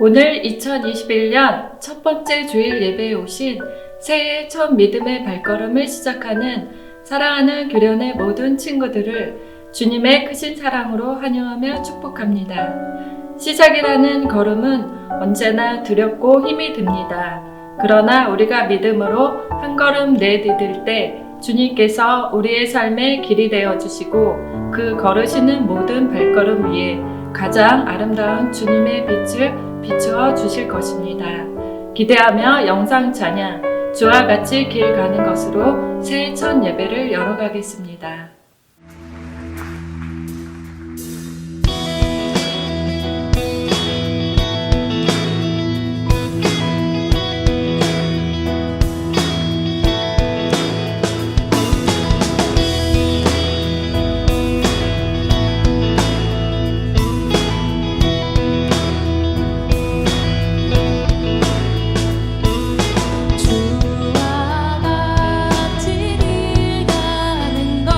오늘 2021년 첫 번째 주일 예배에 오신 새해 첫 믿음의 발걸음을 시작하는 사랑하는 교련의 모든 친구들을 주님의 크신 사랑으로 환영하며 축복합니다. 시작이라는 걸음은 언제나 두렵고 힘이 듭니다. 그러나 우리가 믿음으로 한 걸음 내디딜 때 주님께서 우리의 삶의 길이 되어 주시고 그 걸으시는 모든 발걸음 위에 가장 아름다운 주님의 빛을 비추어 주실 것입니다. 기대하며 영상 찬양 주와 같이 길 가는 것으로 새해 첫 예배를 열어가겠습니다. 주와 같이 길 가는 것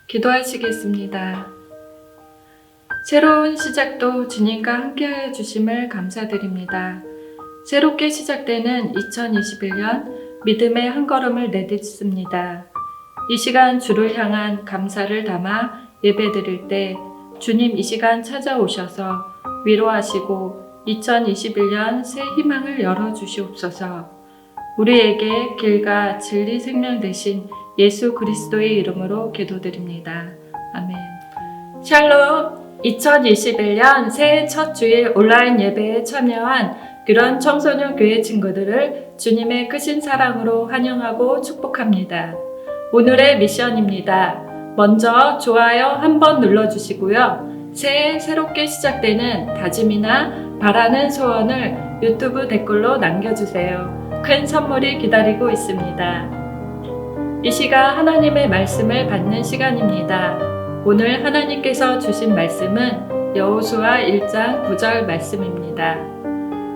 기도하시겠습니다. 새로운 시작도 주님과 함께하여 주심을 감사드립니다. 새롭게 시작되는 2021년 믿음의 한 걸음을 내딛습니다. 이 시간 주를 향한 감사를 담아 예배드릴 때 주님 이 시간 찾아오셔서 위로하시고 2021년 새 희망을 열어주시옵소서. 우리에게 길과 진리 생명 되신 예수 그리스도의 이름으로 기도드립니다. 아멘. 샬롬. 2021년 새해 첫 주일 온라인 예배에 참여한 그런 청소년 교회 친구들을 주님의 크신 사랑으로 환영하고 축복합니다. 오늘의 미션입니다. 먼저 좋아요 한번 눌러주시고요. 새해 새롭게 시작되는 다짐이나 바라는 소원을 유튜브 댓글로 남겨주세요. 큰 선물이 기다리고 있습니다. 이 시간 하나님의 말씀을 받는 시간입니다. 오늘 하나님께서 주신 말씀은 여호수아 1장 9절 말씀입니다.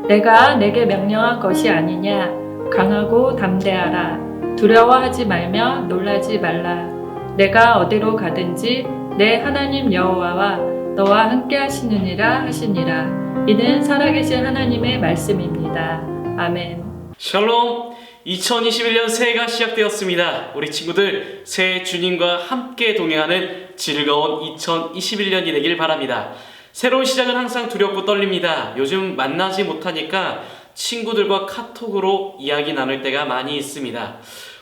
내가 내게 명령한 것이 아니냐? 강하고 담대하라. 두려워하지 말며 놀라지 말라. 내가 어디로 가든지 내 하나님 여호와와 너와 함께 하시느니라 하시니라. 이는 살아계신 하나님의 말씀입니다. 아멘. 샬롬. 2021년 새해가 시작되었습니다. 우리 친구들 새해 주님과 함께 동행하는 즐거운 2021년이 되길 바랍니다. 새로운 시작은 항상 두렵고 떨립니다. 요즘 만나지 못하니까 친구들과 카톡으로 이야기 나눌 때가 많이 있습니다.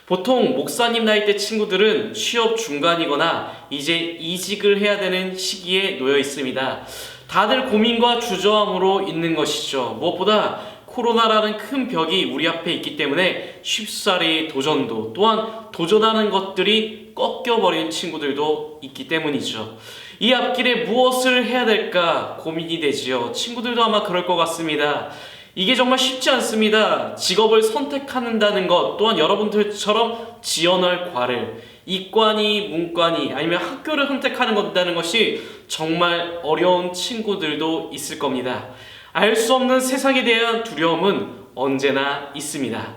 보통 목사님 나이대 친구들은 취업 중간이거나 이제 이직을 해야 되는 시기에 놓여 있습니다. 다들 고민과 주저함으로 있는 것이죠. 무엇보다 코로나라는 큰 벽이 우리 앞에 있기 때문에 쉽사리 도전도 또한 도전하는 것들이 꺾여버린 친구들도 있기 때문이죠. 이 앞길에 무엇을 해야 될까 고민이 되지요. 친구들도 아마 그럴 것 같습니다. 이게 정말 쉽지 않습니다. 직업을 선택한다는 것 또한 여러분들처럼 지원할 과를 이과니 문과니 아니면 학교를 선택하는 것다는 것이 정말 어려운 친구들도 있을 겁니다. 알 수 없는 세상에 대한 두려움은 언제나 있습니다.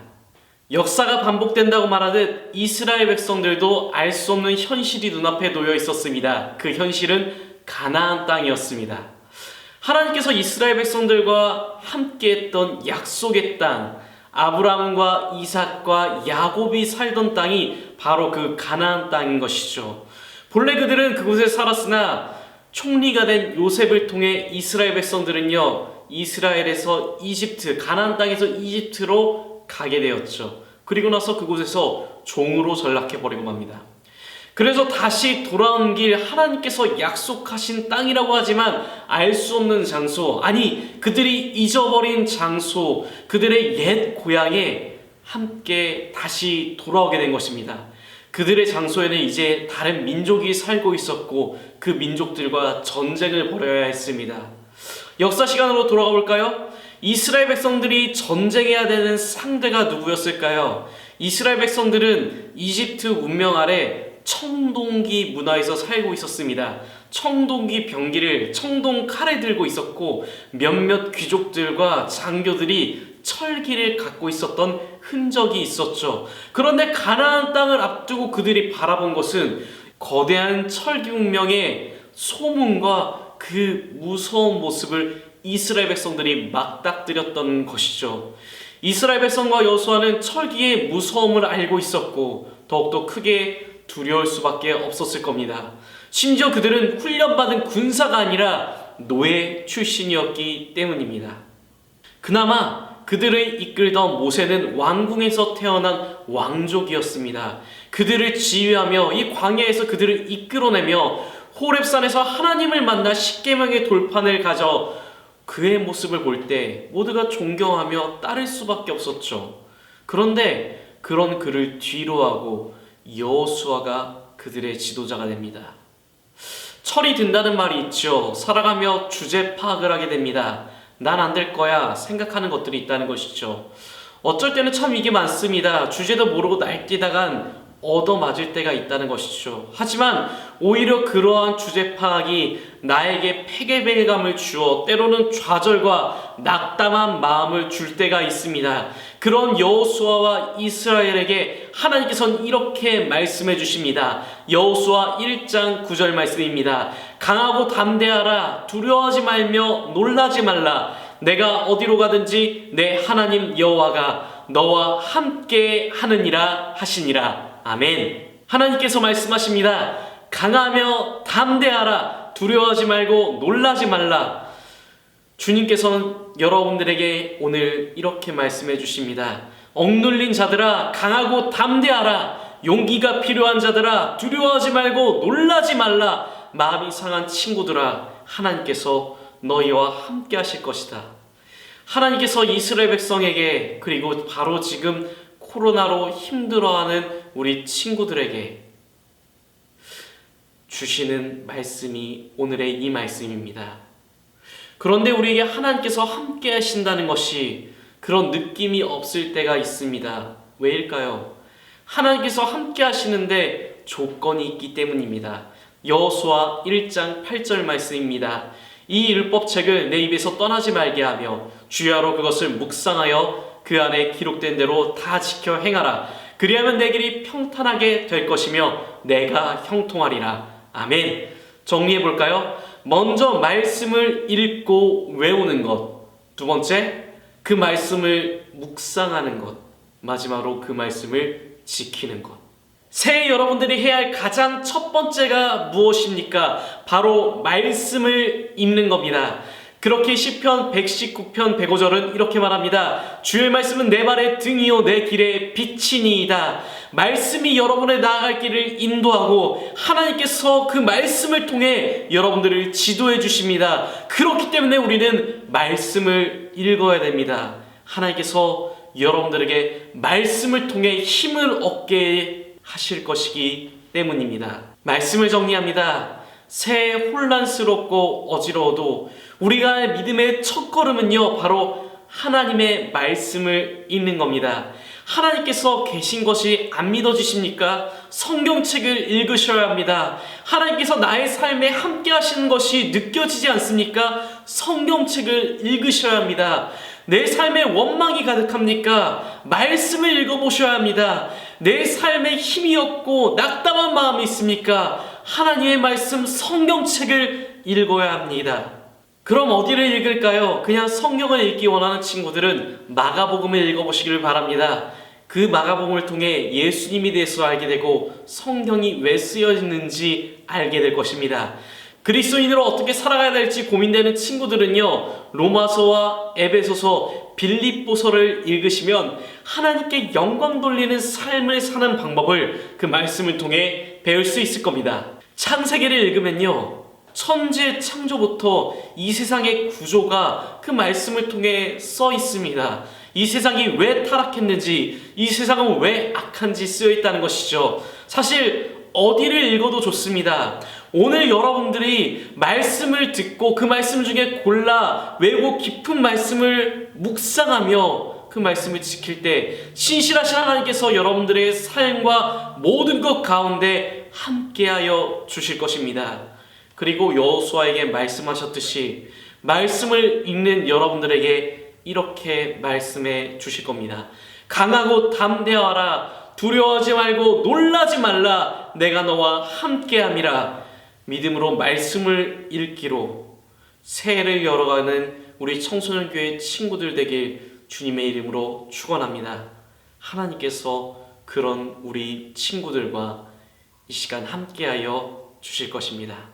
역사가 반복된다고 말하듯 이스라엘 백성들도 알 수 없는 현실이 눈앞에 놓여 있었습니다. 그 현실은 가나안 땅이었습니다. 하나님께서 이스라엘 백성들과 함께했던 약속의 땅, 아브라함과 이삭과 야곱이 살던 땅이 바로 그 가나안 땅인 것이죠. 본래 그들은 그곳에 살았으나 총리가 된 요셉을 통해 이스라엘 백성들은요, 이스라엘에서 이집트, 가나안 땅에서 이집트로 가게 되었죠. 그리고 나서 그곳에서 종으로 전락해버리고 맙니다. 그래서 다시 돌아온 길 하나님께서 약속하신 땅이라고 하지만 알 수 없는 장소, 아니 그들이 잊어버린 장소, 그들의 옛 고향에 함께 다시 돌아오게 된 것입니다. 그들의 장소에는 이제 다른 민족이 살고 있었고 그 민족들과 전쟁을 벌여야 했습니다. 역사 시간으로 돌아가 볼까요? 이스라엘 백성들이 전쟁해야 되는 상대가 누구였을까요? 이스라엘 백성들은 이집트 문명 아래 청동기 문화에서 살고 있었습니다. 청동기 병기를 청동 칼에 들고 있었고 몇몇 귀족들과 장교들이 철기를 갖고 있었던 흔적이 있었죠. 그런데 가나안 땅을 앞두고 그들이 바라본 것은 거대한 철기 문명의 소문과 그 무서운 모습을 이스라엘 백성들이 맞닥뜨렸던 것이죠. 이스라엘 백성과 여호수아는 철기의 무서움을 알고 있었고 더욱더 크게 두려울 수밖에 없었을 겁니다. 심지어 그들은 훈련받은 군사가 아니라 노예 출신이었기 때문입니다. 그나마 그들을 이끌던 모세는 왕궁에서 태어난 왕족이었습니다. 그들을 지휘하며 이 광야에서 그들을 이끌어내며 호렙산에서 하나님을 만나 십계명의 돌판을 가져 그의 모습을 볼 때 모두가 존경하며 따를 수밖에 없었죠. 그런데 그런 그를 뒤로하고 여호수아가 그들의 지도자가 됩니다. 철이 든다는 말이 있죠. 살아가며 주제 파악을 하게 됩니다. 난 안 될 거야 생각하는 것들이 있다는 것이죠. 어쩔 때는 참 이게 많습니다. 주제도 모르고 날뛰다간 얻어맞을 때가 있다는 것이죠. 하지만 오히려 그러한 주제 파악이 나에게 패배감을 주어 때로는 좌절과 낙담한 마음을 줄 때가 있습니다. 그런 여호수아와 이스라엘에게 하나님께서는 이렇게 말씀해 주십니다. 여호수아 1장 9절 말씀입니다. 강하고 담대하라. 두려워하지 말며 놀라지 말라. 내가 어디로 가든지 내 하나님 여호와가 너와 함께 하느니라 하시니라. 아멘. 하나님께서 말씀하십니다. 강하며 담대하라. 두려워하지 말고 놀라지 말라. 주님께서는 여러분들에게 오늘 이렇게 말씀해 주십니다. 억눌린 자들아 강하고 담대하라. 용기가 필요한 자들아 두려워하지 말고 놀라지 말라. 마음이 상한 친구들아 하나님께서 너희와 함께 하실 것이다. 하나님께서 이스라엘 백성에게 그리고 바로 지금 코로나로 힘들어하는 우리 친구들에게 주시는 말씀이 오늘의 이 말씀입니다. 그런데 우리에게 하나님께서 함께 하신다는 것이 그런 느낌이 없을 때가 있습니다. 왜일까요? 하나님께서 함께 하시는데 조건이 있기 때문입니다. 여호수아 1장 8절 말씀입니다. 이 율법책을 내 입에서 떠나지 말게 하며 주야로 그것을 묵상하여 그 안에 기록된 대로 다 지켜 행하라. 그리하면 내 길이 평탄하게 될 것이며 내가 형통하리라. 아멘. 정리해 볼까요? 먼저 말씀을 읽고 외우는 것. 두 번째, 그 말씀을 묵상하는 것. 마지막으로 그 말씀을 지키는 것. 새해 여러분들이 해야 할 가장 첫 번째가 무엇입니까? 바로 말씀을 읽는 겁니다. 그렇게 시편 119편 105절은 이렇게 말합니다. 주의 말씀은 내 발의 등이요 내 길의 빛이니이다. 말씀이 여러분의 나아갈 길을 인도하고 하나님께서 그 말씀을 통해 여러분들을 지도해 주십니다. 그렇기 때문에 우리는 말씀을 읽어야 됩니다. 하나님께서 여러분들에게 말씀을 통해 힘을 얻게 하실 것이기 때문입니다. 말씀을 정리합니다. 새해 혼란스럽고 어지러워도 우리가 믿음의 첫걸음은요 바로 하나님의 말씀을 읽는 겁니다. 하나님께서 계신 것이 안 믿어지십니까? 성경책을 읽으셔야 합니다. 하나님께서 나의 삶에 함께 하시는 것이 느껴지지 않습니까? 성경책을 읽으셔야 합니다. 내 삶에 원망이 가득합니까? 말씀을 읽어보셔야 합니다. 내 삶에 힘이 없고 낙담한 마음이 있습니까? 하나님의 말씀 성경책을 읽어야 합니다. 그럼 어디를 읽을까요? 그냥 성경을 읽기 원하는 친구들은 마가복음을 읽어보시길 바랍니다. 그 마가복음을 통해 예수님에 대해서 알게 되고 성경이 왜 쓰여있는지 알게 될 것입니다. 그리스도인으로 어떻게 살아가야 될지 고민되는 친구들은요 로마서와 에베소서, 빌립보서를 읽으시면 하나님께 영광 돌리는 삶을 사는 방법을 그 말씀을 통해 배울 수 있을 겁니다. 창세기를 읽으면요 천지의 창조부터 이 세상의 구조가 그 말씀을 통해 써 있습니다. 이 세상이 왜 타락했는지, 이 세상은 왜 악한지 쓰여 있다는 것이죠. 사실 어디를 읽어도 좋습니다. 오늘 여러분들이 말씀을 듣고 그 말씀 중에 골라 외우고 깊은 말씀을 묵상하며 그 말씀을 지킬 때 신실하신 하나님께서 여러분들의 삶과 모든 것 가운데 함께하여 주실 것입니다. 그리고 여호수아에게 말씀하셨듯이 말씀을 읽는 여러분들에게 이렇게 말씀해 주실 겁니다. 강하고 담대하라. 두려워하지 말고 놀라지 말라. 내가 너와 함께함이라. 믿음으로 말씀을 읽기로 새해를 열어가는 우리 청소년교회 친구들 되길 주님의 이름으로 축원합니다. 하나님께서 그런 우리 친구들과 이 시간 함께하여 주실 것입니다.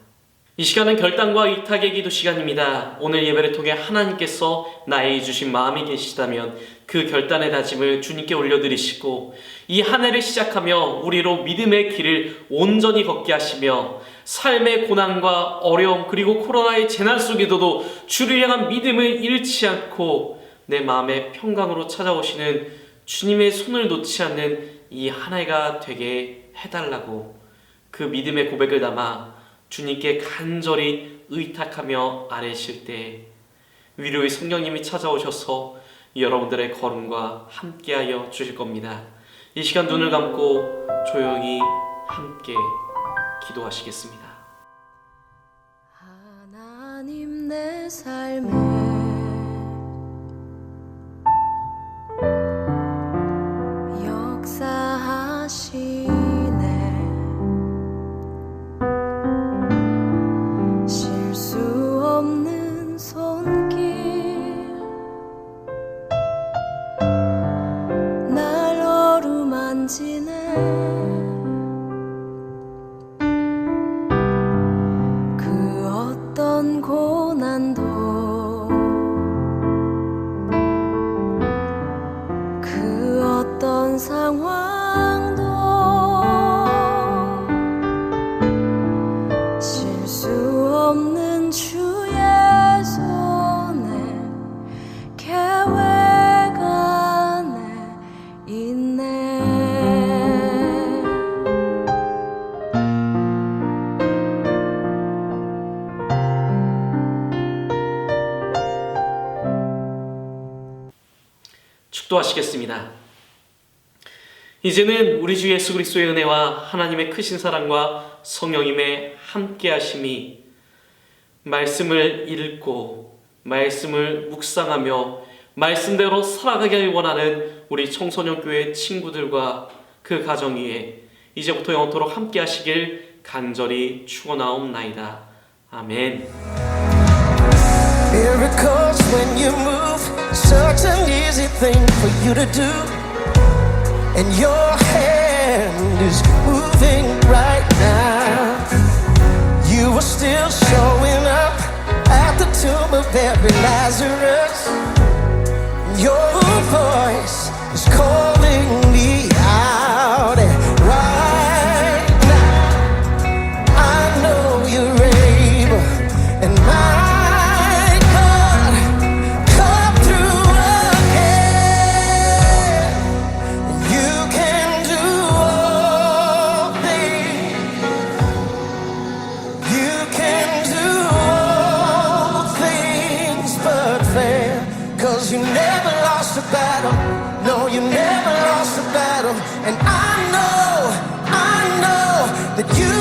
이 시간은 결단과 의탁의 기도 시간입니다. 오늘 예배를 통해 하나님께서 나에게 주신 마음이 계시다면 그 결단의 다짐을 주님께 올려드리시고 이 한 해를 시작하며 우리로 믿음의 길을 온전히 걷게 하시며 삶의 고난과 어려움 그리고 코로나의 재난 속에서도 주를 향한 믿음을 잃지 않고 내 마음의 평강으로 찾아오시는 주님의 손을 놓지 않는 이 한 해가 되게 해달라고 그 믿음의 고백을 담아 주님께 간절히 의탁하며 아뢰실 때 위로의 성령님이 찾아오셔서 여러분들의 걸음과 함께하여 주실 겁니다. 이 시간 눈을 감고 조용히 함께 기도하시겠습니다. 하나님 내 삶에 역사하시네. 실수 없는 손길 날 어루만지네. 그 어떤 고난도 그 어떤 상황도 실수 없는 주의 손에 계획 안에 있네. 축도하시겠습니다. 이제는 우리 주 예수 그리스도의 은혜와 하나님의 크신 사랑과 성령님의 함께하심이 말씀을 읽고 말씀을 묵상하며 말씀대로 살아가게 하길 원하는 우리 청소년교회 친구들과 그 가정 위에 이제부터 영원토록 함께하시길 간절히 축원하옵나이다. 아멘. Miracles when you move, such an easy thing for you to do. And your hand is moving right now. You are still showing up at the tomb of every Lazarus. Your voice is calling me out. And right now, I know you're able. And my you never lost a battle. No, you never lost a battle. And I know that you